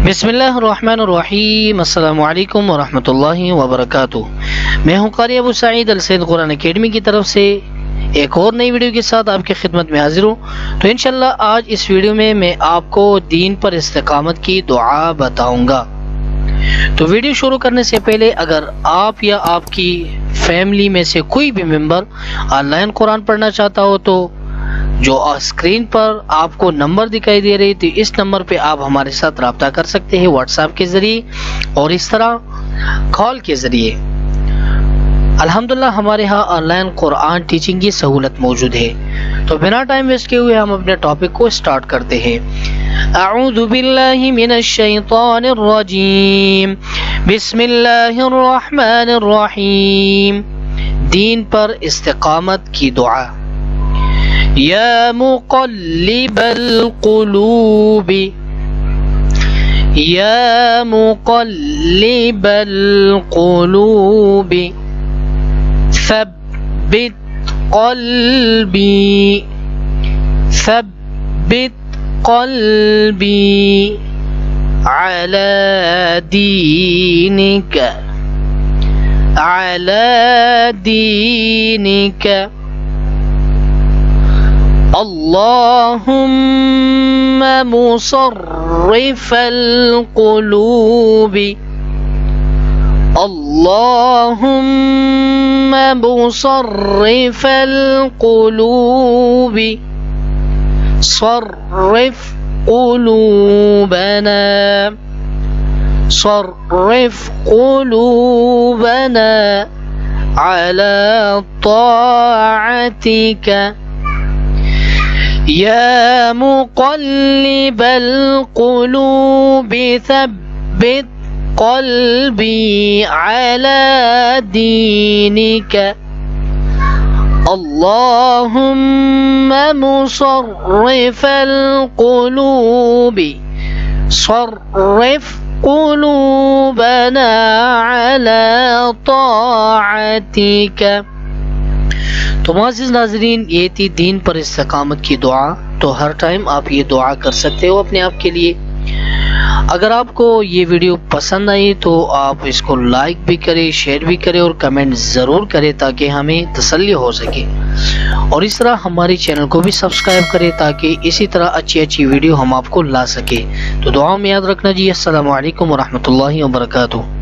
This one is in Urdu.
بسم اللہ الرحمن الرحیم، السلام علیکم ورحمۃ اللہ وبرکاتہ۔ میں ہوں قاری ابو سعید السید قرآن اکیڈمی کی طرف سے ایک اور نئی ویڈیو کے ساتھ آپ کی خدمت میں حاضر ہوں۔ تو انشاءاللہ آج اس ویڈیو میں آپ کو دین پر استقامت کی دعا بتاؤں گا۔ تو ویڈیو شروع کرنے سے پہلے اگر آپ یا آپ کی فیملی میں سے کوئی بھی ممبر آن لائن قرآن پڑھنا چاہتا ہو تو جو اسکرین پر آپ کو نمبر دکھائی دے رہی تھی اس نمبر پہ آپ ہمارے ساتھ رابطہ کر سکتے ہیں، واٹس ایپ کے ذریعے اور اس طرح کال کے ذریعے۔ الحمدللہ ہمارے ہاں آن لائن قرآن ٹیچنگ کی سہولت موجود ہے۔ تو بنا ٹائم ویسٹ کیے ہوئے ہم اپنے ٹاپک کو سٹارٹ کرتے ہیں۔ اعوذ باللہ من الشیطان الرجیم، بسم اللہ الرحمن الرحیم۔ دین پر استقامت کی دعا۔ یا مقلب القلوب، یا مقلب القلوب ثبت قلبی، ثبت قلبی علی دینک، علی دینک۔ اللہم مصرف القلوب، اللہم مصرف القلوب صرف قلوبنا، صرف قلوبنا على طاعتك۔ یا مقلب القلوب ثبت قلبی علی دینک، اللہم مصرف القلوب صرف قلوبنا علی طاعتک۔ تو معزز ناظرین، یہ تھی دین پر استقامت کی دعا۔ تو ہر ٹائم آپ یہ دعا کر سکتے ہو اپنے آپ کے لیے۔ اگر آپ کو یہ ویڈیو پسند آئی تو آپ اس کو لائک بھی کریں، شیئر بھی کریں اور کمنٹ ضرور کریں تاکہ ہمیں تسلی ہو سکے، اور اس طرح ہمارے چینل کو بھی سبسکرائب کریں تاکہ اسی طرح اچھی ویڈیو ہم آپ کو لا سکے۔ تو دعاؤں میں یاد رکھنا جی۔ السلام علیکم ورحمۃ اللہ وبرکاتہ۔